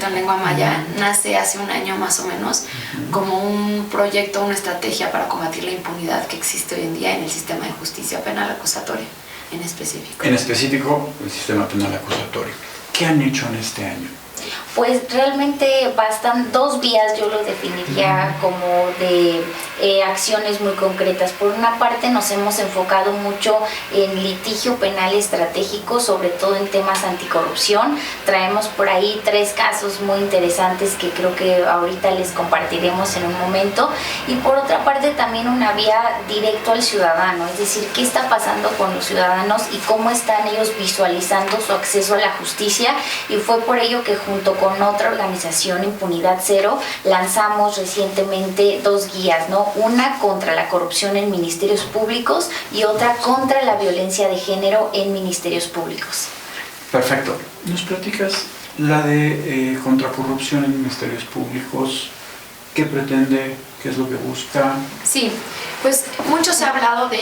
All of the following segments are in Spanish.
escrito en lengua maya, nace hace un año más o menos como un proyecto, una estrategia para combatir la impunidad que existe hoy en día en el sistema de justicia penal acusatoria en específico. En específico, el sistema penal acusatorio. ¿Qué han hecho en este año? Pues realmente bastan 2 vías, yo lo definiría como de acciones muy concretas. Por una parte nos hemos enfocado mucho en litigio penal estratégico, sobre todo en temas anticorrupción. Traemos por ahí 3 casos muy interesantes que creo que ahorita les compartiremos en un momento. Y por otra parte también una vía directo al ciudadano, es decir, qué está pasando con los ciudadanos y cómo están ellos visualizando su acceso a la justicia. Y fue por ello que junto con otra organización, Impunidad Cero, lanzamos recientemente 2 guías, ¿no? Una contra la corrupción en ministerios públicos y otra contra la violencia de género en ministerios públicos. Perfecto. ¿Nos platicas la de contracorrupción en ministerios públicos? ¿Qué pretende? ¿Qué es lo que busca? Sí, pues mucho se ha hablado de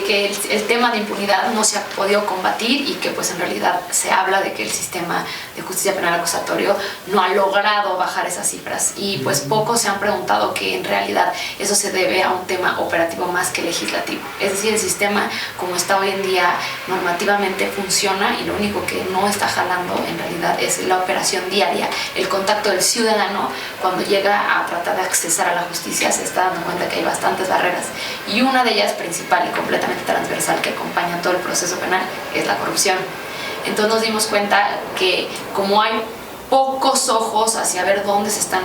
que el tema de impunidad no se ha podido combatir y que pues en realidad se habla de que el sistema de justicia penal acusatorio no ha logrado bajar esas cifras y pues pocos se han preguntado que en realidad eso se debe a un tema operativo más que legislativo. Es decir, el sistema como está hoy en día normativamente funciona y lo único que no está jalando en realidad es la operación diaria, el contacto del ciudadano cuando llega a tratar de accesar a la justicia. Se está dando cuenta que hay bastantes barreras y una de ellas principal y completamente transversal que acompaña todo el proceso penal es la corrupción. Entonces nos dimos cuenta que como hay pocos ojos hacia ver dónde se están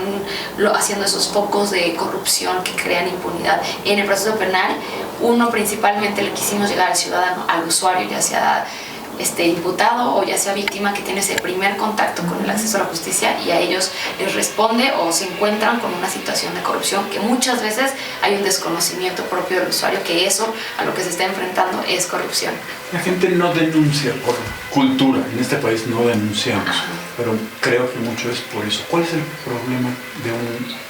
haciendo esos focos de corrupción que crean impunidad en el proceso penal, uno principalmente le quisimos llegar al ciudadano, al usuario, ya sea imputado o ya sea víctima que tiene ese primer contacto con el acceso a la justicia y a ellos les responde o se encuentran con una situación de corrupción que muchas veces hay un desconocimiento propio del usuario que eso a lo que se está enfrentando es corrupción. La gente no denuncia por cultura, en este país no denunciamos, pero creo que mucho es por eso. ¿Cuál es el problema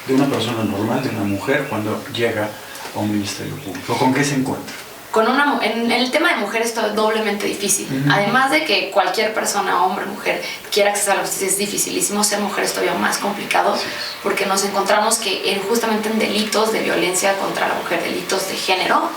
de una persona normal, de una mujer cuando llega a un ministerio público? ¿Con qué se encuentra? En el tema de mujeres esto es doblemente difícil. Además de que cualquier persona, hombre, mujer, quiera acceder a la justicia, es dificilísimo. Ser mujer es todavía más complicado porque nos encontramos que justamente en delitos de violencia contra la mujer, delitos de género,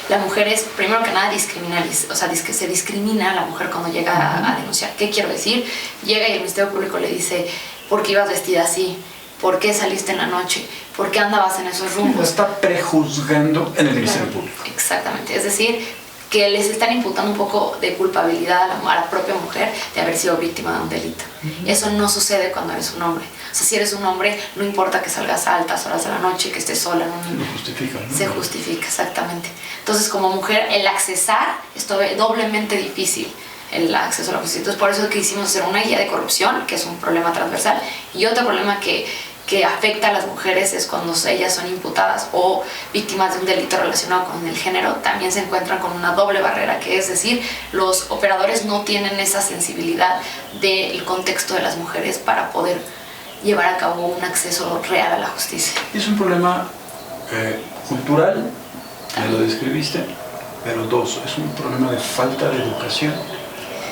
la mujer es, primero que nada, se discrimina a la mujer cuando llega a denunciar. ¿Qué quiero decir? Llega y el Ministerio Público le dice, ¿por qué ibas vestida así? ¿Por qué saliste en la noche? ¿Por qué andabas en esos rumbos? Está prejuzgando en el Ministerio Público. Exactamente, es decir, que les están imputando un poco de culpabilidad a la propia mujer de haber sido víctima de un delito. Eso no sucede cuando eres un hombre. O sea, si eres un hombre, no importa que salgas a altas horas de la noche, que estés sola. Lo justifica, ¿no? Se justifica, exactamente. Entonces, como mujer, el accesar es doblemente difícil. El acceso a la justicia. Entonces, por eso quisimos hacer una guía de corrupción, que es un problema transversal, y otro problema que afecta a las mujeres es cuando ellas son imputadas o víctimas de un delito relacionado con el género, también se encuentran con una doble barrera, que es decir, los operadores no tienen esa sensibilidad del contexto de las mujeres para poder llevar a cabo un acceso real a la justicia. Es un problema cultural, ya lo describiste, pero 2, es un problema de falta de educación.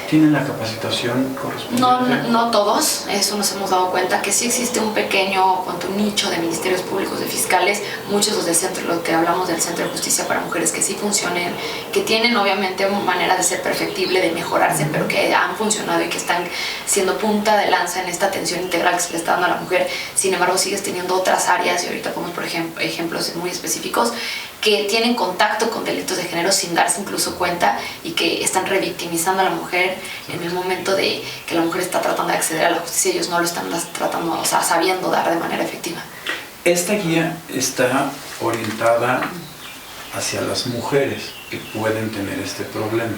¿Tienen la capacitación correspondiente? No todos, eso nos hemos dado cuenta que sí existe un pequeño nicho de ministerios públicos, de fiscales, muchos los del centro, lo que hablamos del Centro de Justicia para Mujeres, que sí funcionen, que tienen obviamente manera de ser perfectible, de mejorarse, pero que han funcionado y que están siendo punta de lanza en esta atención integral que se le está dando a la mujer. Sin embargo, sigues teniendo otras áreas, y ahorita ponemos por ejemplo ejemplos muy específicos, que tienen contacto con delitos de género sin darse incluso cuenta y que están revictimizando a la mujer en el momento de que la mujer está tratando de acceder a la justicia. Ellos no lo están tratando, o sea, sabiendo dar de manera efectiva. Esta guía está orientada hacia las mujeres que pueden tener este problema.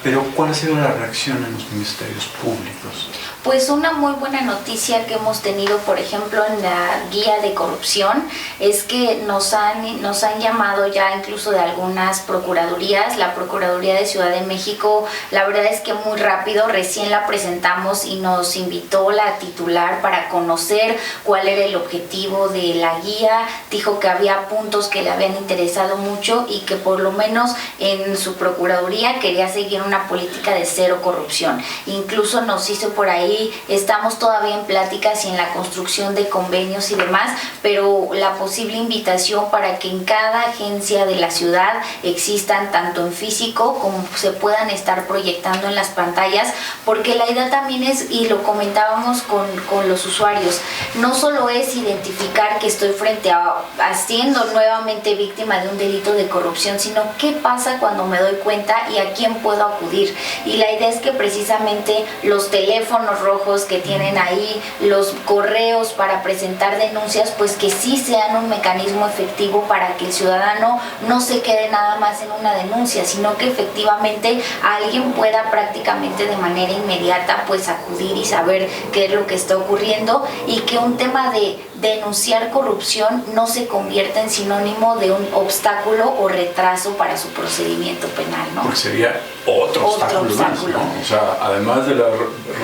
Pero ¿cuál ha sido la reacción en los ministerios públicos? Pues una muy buena noticia que hemos tenido, por ejemplo, en la guía de corrupción, es que nos han llamado ya incluso de algunas procuradurías. La Procuraduría de Ciudad de México, la verdad es que muy rápido, recién la presentamos y nos invitó la titular para conocer cuál era el objetivo de la guía. Dijo que había puntos que le habían interesado mucho y que por lo menos en su procuraduría quería seguir una política de cero corrupción. Incluso nos hizo por ahí, estamos todavía en pláticas y en la construcción de convenios y demás, pero la posible invitación para que en cada agencia de la ciudad existan tanto en físico como se puedan estar proyectando en las pantallas, porque la idea también es, y lo comentábamos con los usuarios, no solo es identificar que estoy frente a siendo nuevamente víctima de un delito de corrupción, sino qué pasa cuando me doy cuenta y a quién puedo acudir. Y la idea es que precisamente los teléfonos rojos que tienen ahí, los correos para presentar denuncias, pues que sí sean un mecanismo efectivo para que el ciudadano no se quede nada más en una denuncia, sino que efectivamente alguien pueda prácticamente de manera inmediata pues acudir y saber qué es lo que está ocurriendo, y que un tema de denunciar corrupción no se convierta en sinónimo de un obstáculo o retraso para su procedimiento penal, ¿no? Porque sería otro obstáculo más, ¿no? O sea, además de la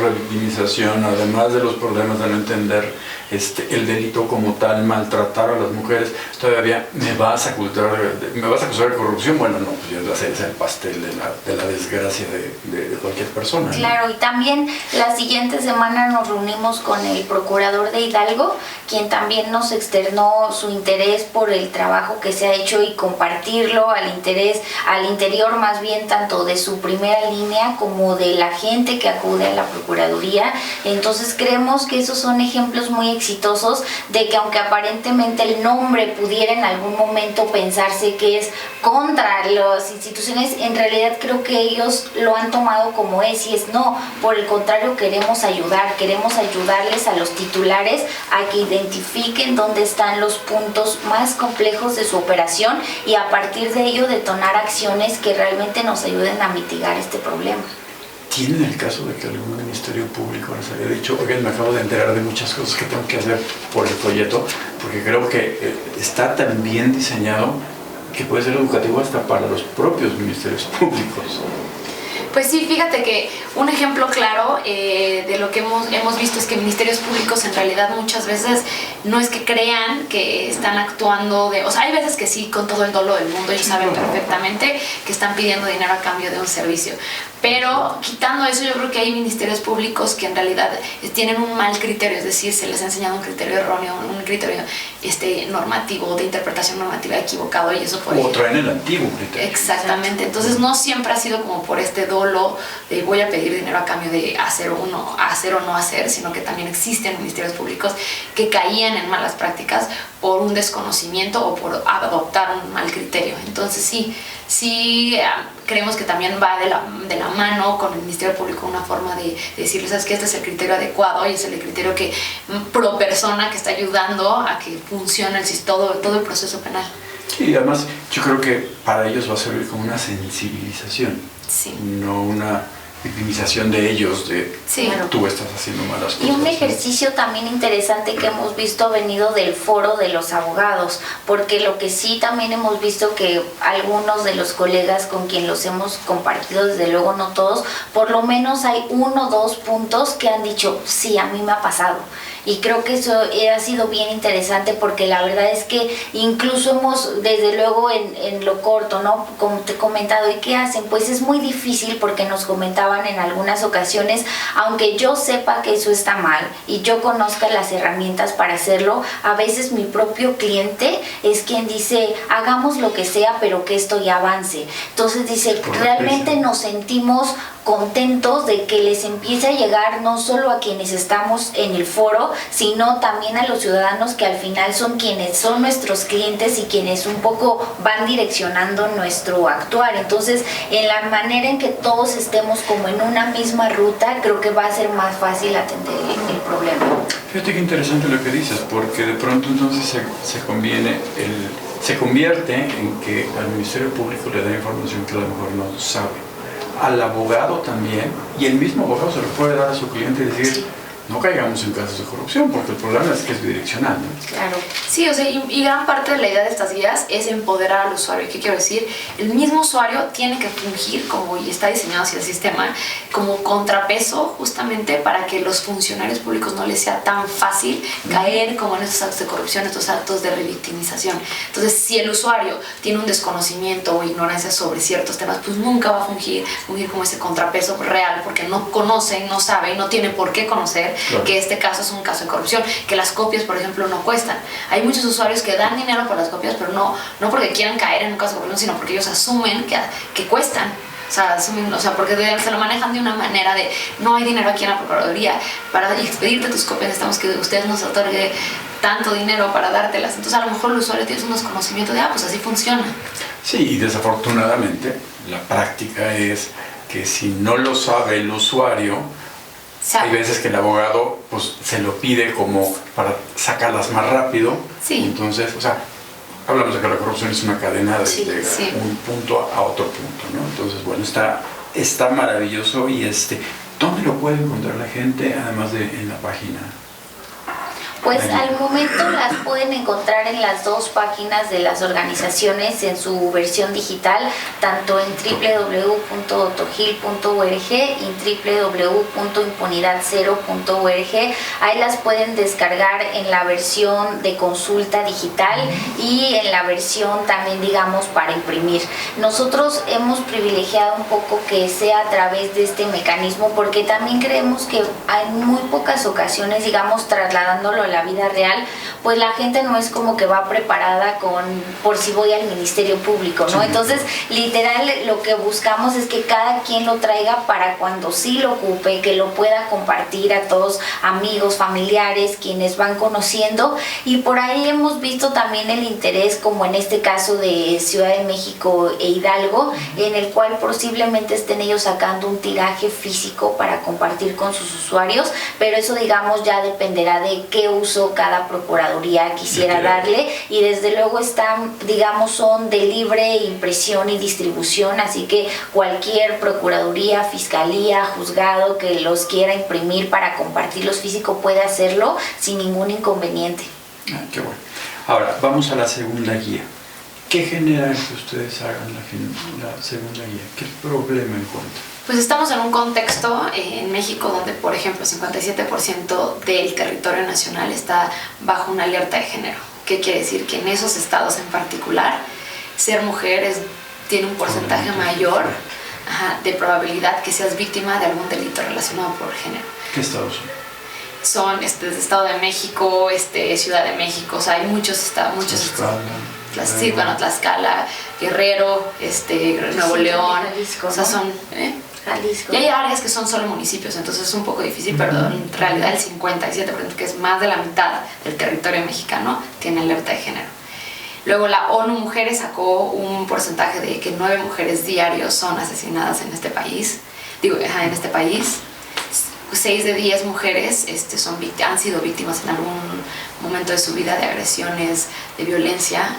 revictimización, además de los problemas de no entender el delito como tal, maltratar a las mujeres, todavía me vas a acusar de corrupción. Bueno, no, pues ya es el pastel de la desgracia de cualquier persona, ¿no? Claro, y también la siguiente semana nos reunimos con el procurador de Hidalgo, quien también nos externó su interés por el trabajo que se ha hecho y compartirlo al interior más bien tanto de su primera línea como de la gente que acude a la Procuraduría. Entonces creemos que esos son ejemplos muy exitosos de que, aunque aparentemente el nombre pudiera en algún momento pensarse que es contra las instituciones, en realidad creo que ellos lo han tomado como es, y es no, por el contrario, queremos ayudarles a los titulares a que identifiquen dónde están los puntos más complejos de su operación y a partir de ello detonar acciones que realmente nos ayuden a mitigar este problema. ¿Tienen el caso de que algún ministerio público les haya dicho, oigan, me acabo de enterar de muchas cosas que tengo que hacer por el folleto? Porque creo que está tan bien diseñado que puede ser educativo hasta para los propios ministerios públicos. Pues sí, fíjate que un ejemplo claro de lo que hemos visto es que ministerios públicos en realidad muchas veces no es que crean que están actuando o sea, hay veces que sí, con todo el dolo del mundo, ellos saben perfectamente que están pidiendo dinero a cambio de un servicio. Pero quitando eso, yo creo que hay ministerios públicos que en realidad tienen un mal criterio, es decir, se les ha enseñado un criterio erróneo, un criterio normativo, de interpretación normativa equivocado, y eso puede... O traen el antiguo criterio. Exactamente, entonces no siempre ha sido como por este dolo de voy a pedir dinero a cambio de hacer o no hacer, sino que también existen ministerios públicos que caían en malas prácticas por un desconocimiento o por adoptar un mal criterio. Entonces sí creemos que también va de la mano con el Ministerio Público una forma de decirles, ¿sabes qué? Este es el criterio adecuado y es el criterio que pro persona que está ayudando a que funcione todo el proceso penal. Y además yo creo que para ellos va a servir como una sensibilización, sí, no una victimización de ellos, de sí, tú estás haciendo malas cosas. Y un ejercicio también interesante que hemos visto ha venido del foro de los abogados, porque lo que sí también hemos visto que algunos de los colegas con quien los hemos compartido, desde luego no todos, por lo menos hay 1 o 2 puntos que han dicho, sí, a mí me ha pasado. Y creo que eso ha sido bien interesante, porque la verdad es que incluso hemos, desde luego en lo corto, ¿no? Como te he comentado, ¿y qué hacen? Pues es muy difícil, porque nos comentaban en algunas ocasiones, aunque yo sepa que eso está mal y yo conozca las herramientas para hacerlo, a veces mi propio cliente es quien dice, hagamos lo que sea, pero que esto ya avance. Entonces dice, realmente nos sentimos contentos de que les empiece a llegar no solo a quienes estamos en el foro, sino también a los ciudadanos, que al final son quienes son nuestros clientes y quienes un poco van direccionando nuestro actuar. Entonces, en la manera en que todos estemos como en una misma ruta, creo que va a ser más fácil atender el problema. Fíjate qué interesante lo que dices, porque de pronto entonces se convierte en que al Ministerio Público le da información que a lo mejor no sabe. Al abogado también, y el mismo abogado se lo puede dar a su cliente y decir, no caigamos en casos de corrupción, porque el problema es que es bidireccional, ¿no? Claro. Sí, o sea, y gran parte de la idea de estas guías es empoderar al usuario. ¿Qué quiero decir? El mismo usuario tiene que fungir como, y está diseñado hacia el sistema, como contrapeso justamente para que los funcionarios públicos no les sea tan fácil caer como en estos actos de corrupción, estos actos de revictimización. Entonces, si el usuario tiene un desconocimiento o ignorancia sobre ciertos temas, pues nunca va a fungir como ese contrapeso real, porque no conoce, no sabe y no tiene por qué conocer que este caso es un caso de corrupción, que las copias, por ejemplo, no cuestan. Hay muchos usuarios que dan dinero por las copias, pero no porque quieran caer en un caso de corrupción, sino porque ellos asumen que cuestan. O sea, porque se lo manejan de una manera de no hay dinero aquí en la Procuraduría para expedirte tus copias, necesitamos que ustedes nos otorguen tanto dinero para dártelas. Entonces a lo mejor el usuario tiene unos conocimientos de, pues así funciona. Sí, y desafortunadamente la práctica es que si no lo sabe el usuario, hay veces que el abogado pues se lo pide como para sacarlas más rápido. Sí. Entonces, o sea, hablamos de que la corrupción es una cadena de un punto a otro punto, ¿no? Entonces, bueno, está maravilloso. Y ¿dónde lo puede encontrar la gente, además de en la página? Pues al momento las pueden encontrar en las dos páginas de las organizaciones en su versión digital, tanto en www.otogil.org y www.impunidad0.org. Ahí las pueden descargar en la versión de consulta digital y en la versión también, digamos, para imprimir. Nosotros hemos privilegiado un poco que sea a través de este mecanismo, porque también creemos que hay muy pocas ocasiones, digamos, trasladándolo a la vida real, pues la gente no es como que va preparada por si voy al Ministerio Público, ¿no? Entonces, literal, lo que buscamos es que cada quien lo traiga para cuando sí lo ocupe, que lo pueda compartir a todos, amigos, familiares, quienes van conociendo. Y por ahí hemos visto también el interés, como en este caso de Ciudad de México e Hidalgo, en el cual posiblemente estén ellos sacando un tiraje físico para compartir con sus usuarios, pero eso, digamos, ya dependerá de qué uso cada procuraduría quisiera darle, y desde luego son de libre impresión y distribución, así que cualquier procuraduría, fiscalía, juzgado que los quiera imprimir para compartirlos físico puede hacerlo sin ningún inconveniente. Qué bueno. Ahora, vamos a la segunda guía. ¿Qué genera que ustedes hagan la segunda guía? ¿Qué problema encuentran? Pues estamos en un contexto en México donde, por ejemplo, 57% del territorio nacional está bajo una alerta de género. ¿Qué quiere decir? Que en esos estados en particular, ser mujer tiene un porcentaje mayor de probabilidad que seas víctima de algún delito relacionado por género. ¿Qué estados son? Son Estado de México, Ciudad de México, o sea, hay muchos estados. Tlaxcala, Guerrero, Nuevo León, Jalisco, o sea, son... Jalisco. Y hay áreas que son solo municipios, entonces es un poco difícil, pero en realidad el 57%, que es más de la mitad del territorio mexicano, tiene alerta de género. Luego la ONU Mujeres sacó un porcentaje de que 9 mujeres diarios son asesinadas en este país. 6 de 10 mujeres han sido víctimas en algún momento de su vida de agresiones, de violencia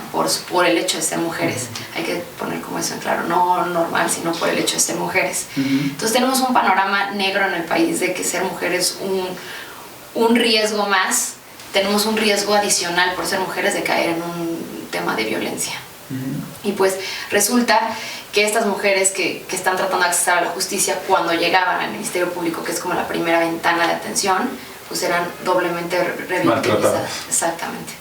por el hecho de ser mujeres. Hay que poner como eso en claro, no normal, sino por el hecho de ser mujeres. Entonces tenemos un panorama negro en el país de que ser mujer es un riesgo más. Tenemos un riesgo adicional por ser mujeres de caer en un tema de violencia. Y pues resulta que estas mujeres que están tratando de acceder a la justicia, cuando llegaban al Ministerio Público, que es como la primera ventana de atención, pues eran doblemente revictimizadas. Exactamente.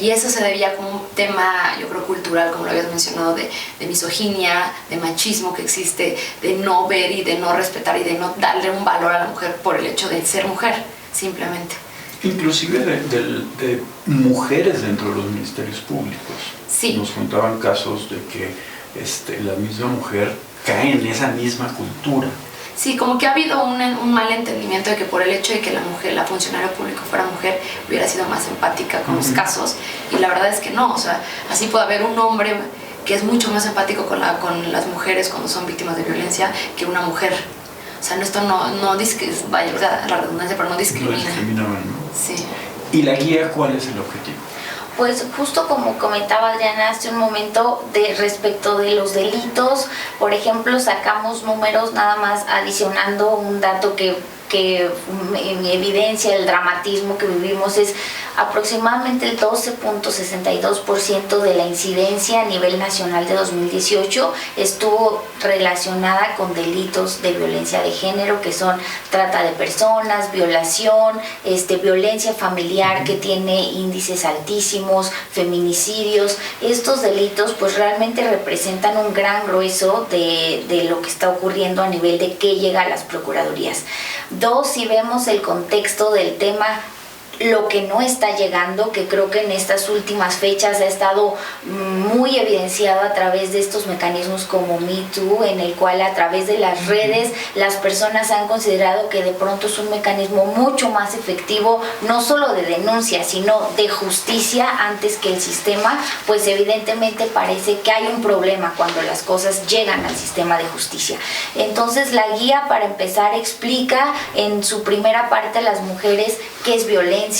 Y eso se debía como un tema, yo creo, cultural, como lo habías mencionado, de misoginia, de machismo que existe, de no ver y de no respetar y de no darle un valor a la mujer por el hecho de ser mujer, simplemente. Inclusive de mujeres dentro de los ministerios públicos. Sí. Nos contaban casos de que la misma mujer cae en esa misma cultura. Sí, como que ha habido un mal entendimiento de que por el hecho de que la funcionaria pública fuera mujer, hubiera sido más empática con los casos, y la verdad es que no. O sea, así puede haber un hombre que es mucho más empático con las mujeres cuando son víctimas de violencia que una mujer. O sea, esto no vaya, la redundancia, pero no discrimina. No discriminaban, ¿no? Sí. ¿Y la guía cuál es el objetivo? Pues justo como comentaba Adriana hace un momento, respecto de los delitos, por ejemplo, sacamos números nada más adicionando un dato que que evidencia el dramatismo que vivimos es aproximadamente el 12.62% de la incidencia a nivel nacional de 2018 estuvo relacionada con delitos de violencia de género, que son trata de personas, violación, violencia familiar, que tiene índices altísimos, feminicidios. Estos delitos pues realmente representan un gran grueso de lo que está ocurriendo a nivel de qué llega a las procuradurías. Dos, si vemos el contexto del tema, lo que no está llegando, que creo que en estas últimas fechas ha estado muy evidenciado a través de estos mecanismos como Me Too, en el cual a través de las redes las personas han considerado que de pronto es un mecanismo mucho más efectivo, no solo de denuncia, sino de justicia antes que el sistema, pues evidentemente parece que hay un problema cuando las cosas llegan al sistema de justicia. Entonces la guía, para empezar, explica en su primera parte a las mujeres qué es violencia,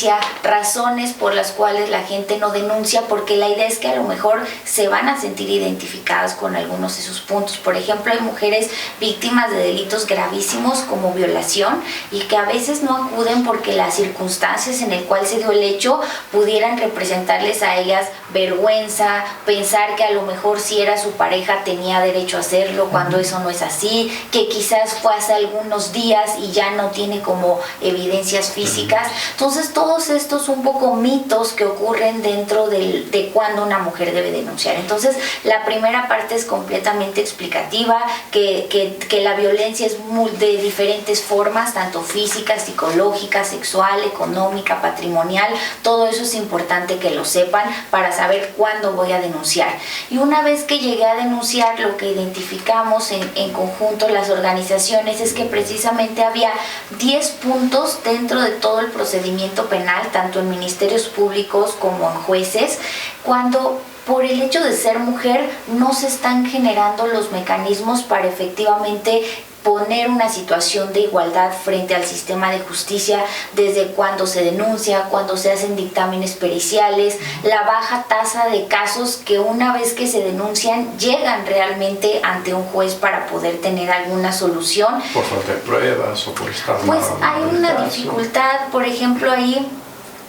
razones por las cuales la gente no denuncia, porque la idea es que a lo mejor se van a sentir identificadas con algunos de sus puntos. Por ejemplo, hay mujeres víctimas de delitos gravísimos como violación y que a veces no acuden porque las circunstancias en el cual se dio el hecho pudieran representarles a ellas vergüenza, pensar que a lo mejor si era su pareja tenía derecho a hacerlo cuando eso no es así, que quizás fue hace algunos días y ya no tiene como evidencias físicas. Entonces todos estos un poco mitos que ocurren dentro de cuando una mujer debe denunciar. Entonces la primera parte es completamente explicativa, que la violencia es de diferentes formas, tanto física, psicológica, sexual, económica, patrimonial. Todo eso es importante que lo sepan para saber cuándo voy a denunciar. Y una vez que llegué a denunciar, lo que identificamos en conjunto las organizaciones es que precisamente había 10 puntos dentro de todo el procedimiento penal, tanto en ministerios públicos como en jueces, cuando por el hecho de ser mujer no se están generando los mecanismos para efectivamente poner una situación de igualdad frente al sistema de justicia, desde cuando se denuncia, cuando se hacen dictámenes periciales, la baja tasa de casos que una vez que se denuncian llegan realmente ante un juez para poder tener alguna solución. Por falta de pruebas o por estar pues mal hay el una caso. dificultad, por ejemplo, ahí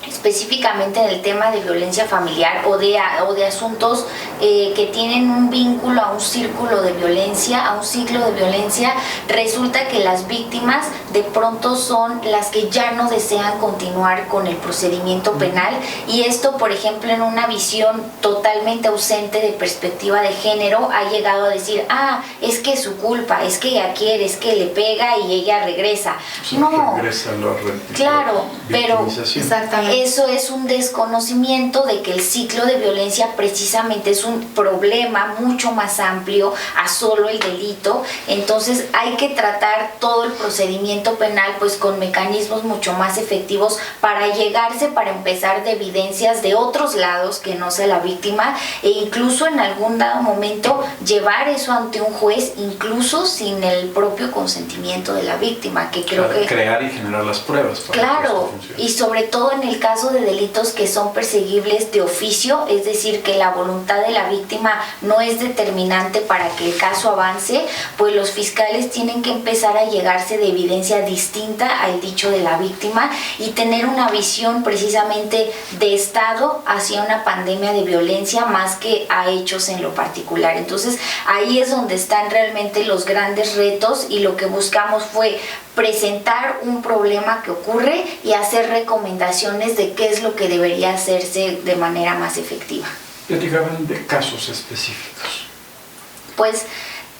específicamente en el tema de violencia familiar o de asuntos que tienen un vínculo a un círculo de violencia, a un ciclo de violencia. Resulta que las víctimas de pronto son las que ya no desean continuar con el procedimiento penal, y esto, por ejemplo, en una visión totalmente ausente de perspectiva de género, ha llegado a decir, es que es su culpa, es que ella quiere, es que le pega y ella regresa. Sí, no, regresa claro, pero exactamente. eso es un desconocimiento de que el ciclo de violencia precisamente es un problema mucho más amplio a solo el delito. Entonces hay que tratar todo el procedimiento penal pues con mecanismos mucho más efectivos para empezar de evidencias de otros lados que no sea la víctima, e incluso en algún dado momento llevar eso ante un juez, incluso sin el propio consentimiento de la víctima, que creo que crear y generar las pruebas para que esto funcione. Y sobre todo en el caso de delitos que son perseguibles de oficio, es decir, que la voluntad de la víctima no es determinante para que el caso avance, pues los fiscales tienen que empezar a llegarse de evidencia distinta al dicho de la víctima y tener una visión precisamente de Estado hacia una pandemia de violencia más que a hechos en lo particular. Entonces ahí es donde están realmente los grandes retos, y lo que buscamos fue presentar un problema que ocurre y hacer recomendaciones de qué es lo que debería hacerse de manera más efectiva. Platicaban de casos específicos. Pues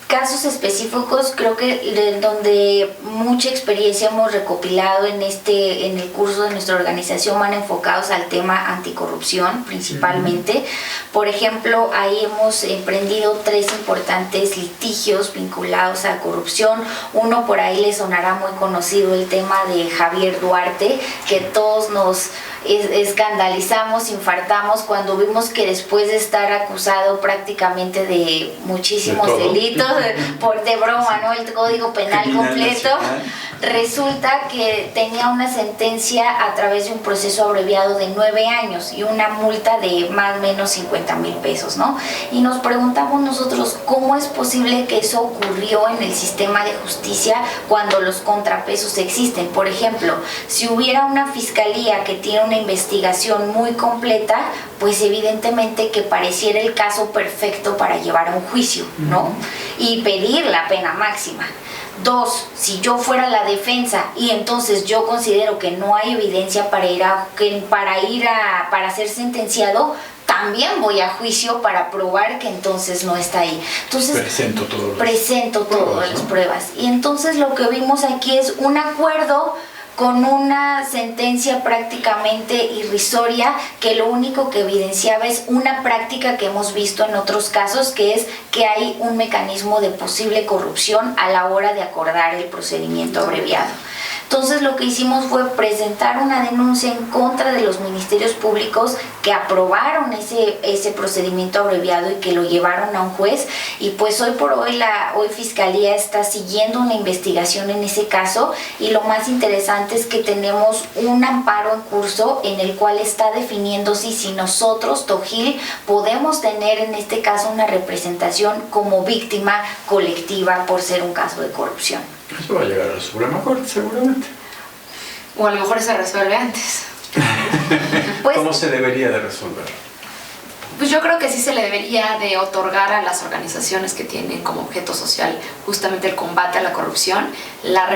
casos específicos, creo que donde mucha experiencia hemos recopilado en el curso de nuestra organización van enfocados al tema anticorrupción principalmente. Por ejemplo, ahí hemos emprendido 3 importantes litigios vinculados a corrupción. Uno, por ahí les sonará muy conocido, el tema de Javier Duarte, que todos nos escandalizamos, infartamos cuando vimos que después de estar acusado prácticamente de muchísimos delitos, de broma, ¿no? El Código Penal completo. Resulta que tenía una sentencia a través de un proceso abreviado de 9 años y una multa de más o menos 50,000 pesos, ¿no? Y nos preguntamos nosotros, ¿cómo es posible que eso ocurrió en el sistema de justicia cuando los contrapesos existen? Por ejemplo, si hubiera una fiscalía que tiene una investigación muy completa, pues evidentemente que pareciera el caso perfecto para llevar a un juicio, ¿no? Y pedir la pena máxima. 2, si yo fuera la defensa y entonces yo considero que no hay evidencia para ser sentenciado, también voy a juicio para probar que entonces no está ahí. Entonces presento todas las pruebas. Y entonces lo que vimos aquí es un acuerdo con una sentencia prácticamente irrisoria que lo único que evidenciaba es una práctica que hemos visto en otros casos, que es que hay un mecanismo de posible corrupción a la hora de acordar el procedimiento abreviado. Entonces lo que hicimos fue presentar una denuncia en contra de los ministerios públicos que aprobaron ese procedimiento abreviado y que lo llevaron a un juez, y pues hoy por hoy hoy Fiscalía está siguiendo una investigación en ese caso, y lo más interesante es que tenemos un amparo en curso en el cual está definiendo si nosotros, Tojil, podemos tener en este caso una representación como víctima colectiva por ser un caso de corrupción. Eso va a llegar a la Suprema Corte seguramente. O a lo mejor se resuelve antes. Pues, ¿cómo se debería de resolver? Pues yo creo que sí se le debería de otorgar a las organizaciones que tienen como objeto social justamente el combate a la corrupción, la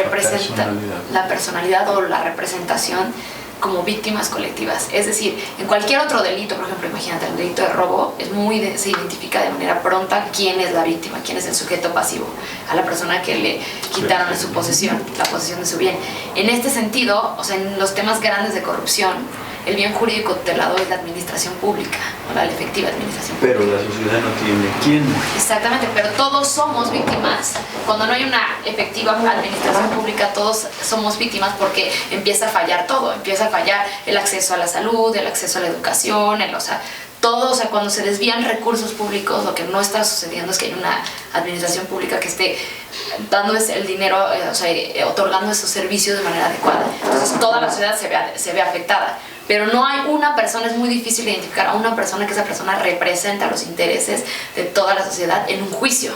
personalidad o la representación como víctimas colectivas. Es decir, en cualquier otro delito, por ejemplo, imagínate, el delito de robo, se identifica de manera pronta quién es la víctima, quién es el sujeto pasivo, a la persona que le quitaron de su posesión, la posesión de su bien. En este sentido, o sea, en los temas grandes de corrupción, el bien jurídico tutelado es la administración pública, o la efectiva administración pública. Pero la sociedad no tiene quién. Exactamente, pero todos somos víctimas. Cuando no hay una efectiva administración pública, todos somos víctimas porque empieza a fallar todo. Empieza a fallar el acceso a la salud, el acceso a la educación, cuando se desvían recursos públicos, lo que no está sucediendo es que hay una administración pública que esté dando el dinero, otorgando esos servicios de manera adecuada. Entonces toda la sociedad se ve afectada. Pero no hay una persona, es muy difícil identificar a una persona que esa persona representa los intereses de toda la sociedad en un juicio.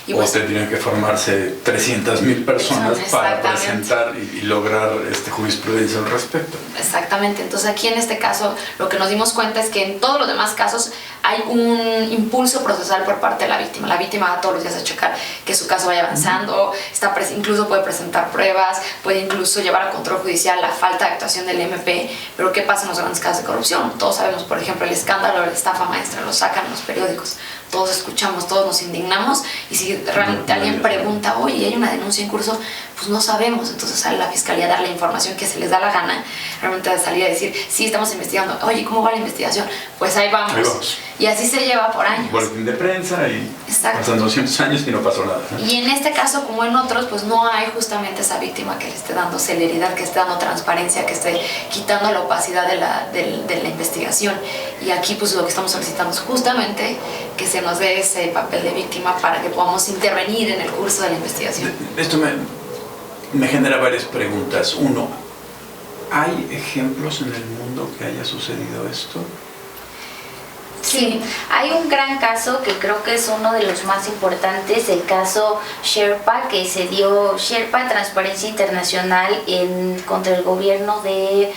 Y o tendrían que formarse 300,000 personas para presentar y lograr jurisprudencia al respecto. Exactamente. Entonces aquí en este caso lo que nos dimos cuenta es que en todos los demás casos hay un impulso procesal por parte de la víctima. La víctima va todos los días a checar que su caso vaya avanzando, incluso puede presentar pruebas, puede incluso llevar a control judicial la falta de actuación del MP. Pero ¿qué pasa en los grandes casos de corrupción? Todos sabemos, por ejemplo, el escándalo de la estafa maestra, lo sacan en los periódicos, todos escuchamos, todos nos indignamos, y si realmente alguien pregunta, oye, ¿hay una denuncia en curso? Pues no sabemos. Entonces sale la fiscalía a dar la información que se les da la gana, realmente de salir a decir, sí, estamos investigando. Oye, ¿cómo va la investigación? Pues ahí vamos. Y así se lleva por años. Boletín de prensa y pasan 200 años y no pasó nada, ¿no? Y en este caso, como en otros, pues no hay justamente esa víctima que le esté dando celeridad, que esté dando transparencia, que esté quitando la opacidad de la investigación. Y aquí pues lo que estamos solicitando es justamente que se nos dé ese papel de víctima para que podamos intervenir en el curso de la investigación. Esto me genera varias preguntas. Uno, ¿hay ejemplos en el mundo que haya sucedido esto? Sí, hay un gran caso que creo que es uno de los más importantes, el caso Sherpa, que se dio Sherpa Transparencia Internacional contra el gobierno de...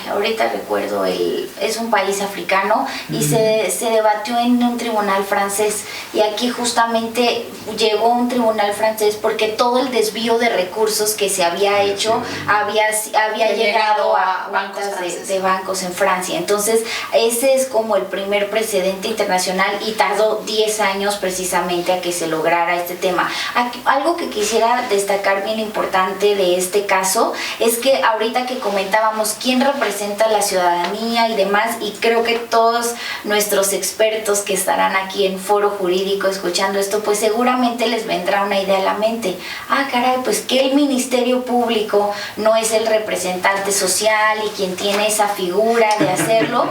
ahorita recuerdo, es un país africano, y se debatió en un tribunal francés, y aquí justamente llegó un tribunal francés porque todo el desvío de recursos que se había hecho había llegado a cuentas de bancos en Francia. Entonces ese es como el primer precedente internacional, y tardó 10 años precisamente a que se lograra este tema. Algo que quisiera destacar bien importante de este caso es que ahorita que comentábamos quién representa la ciudadanía y demás, y creo que todos nuestros expertos que estarán aquí en Foro Jurídico escuchando esto, pues seguramente les vendrá una idea a la mente. Caray, pues que el Ministerio Público no es el representante social y quien tiene esa figura de hacerlo.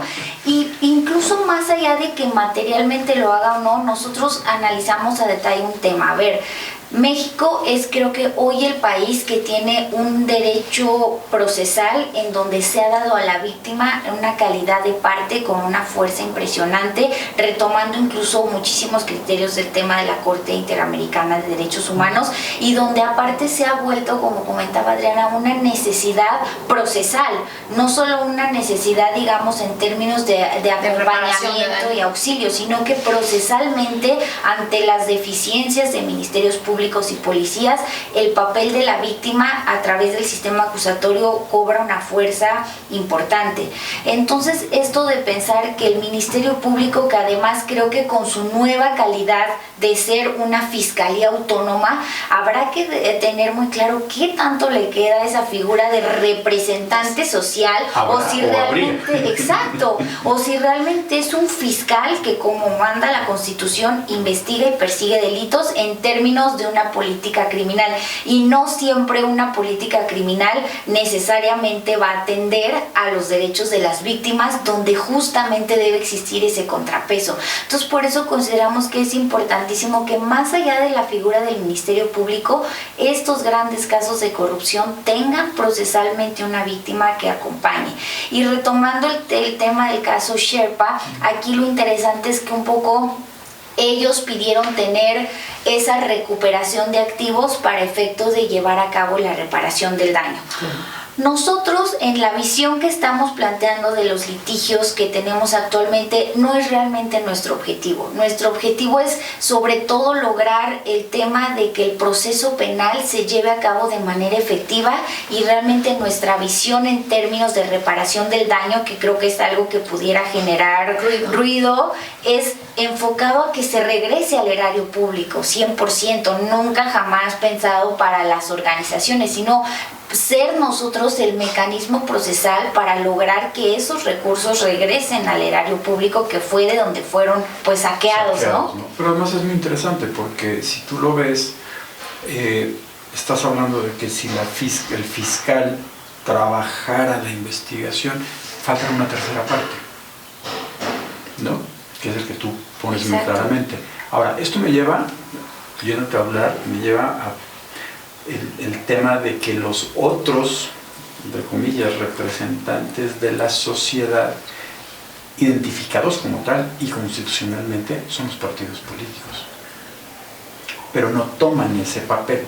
Y Incluso más allá de que materialmente lo haga o no, nosotros analizamos a detalle un tema. A ver, México es, creo que hoy, el país que tiene un derecho procesal en donde se ha dado a la víctima una calidad de parte con una fuerza impresionante, retomando incluso muchísimos criterios del tema de la Corte Interamericana de Derechos Humanos, y donde aparte se ha vuelto, como comentaba Adriana, una necesidad procesal, no solo una necesidad, digamos, en términos de acompañamiento y auxilio, sino que procesalmente, ante las deficiencias de ministerios públicos y policías, el papel de la víctima a través del sistema acusatorio cobra una fuerza importante. Entonces, esto de pensar que el Ministerio Público, que además creo que con su nueva calidad de ser una fiscalía autónoma, habrá que tener muy claro qué tanto le queda a esa figura de representante social, o si realmente, exacto, o si realmente es un fiscal que, como manda la Constitución, investiga y persigue delitos en términos de una política criminal, y no siempre una política criminal necesariamente va a atender a los derechos de las víctimas, donde justamente debe existir ese contrapeso. Entonces, por eso consideramos que es importantísimo que, más allá de la figura del Ministerio Público, estos grandes casos de corrupción tengan procesalmente una víctima que acompañe. Y retomando el tema del caso Sherpa, aquí lo interesante es que un poco ellos pidieron tener esa recuperación de activos para efectos de llevar a cabo la reparación del daño. Nosotros, en la visión que estamos planteando de los litigios que tenemos actualmente, no es realmente nuestro objetivo. Nuestro objetivo es, sobre todo, lograr el tema de que el proceso penal se lleve a cabo de manera efectiva, y realmente nuestra visión en términos de reparación del daño, que creo que es algo que pudiera generar ruido, es enfocado a que se regrese al erario público, 100%, nunca jamás pensado para las organizaciones, sino ser nosotros el mecanismo procesal para lograr que esos recursos regresen al erario público, que fue de donde fueron pues saqueados, ¿no? Pero además es muy interesante, porque si tú lo ves, estás hablando de que si el fiscal trabajara la investigación, falta una tercera parte, ¿no? Que es el que tú pones muy claramente. Ahora, esto me lleva, yéndote a hablar, me lleva a el tema de que los otros, entre comillas, representantes de la sociedad, identificados como tal y constitucionalmente, son los partidos políticos, pero no toman ese papel.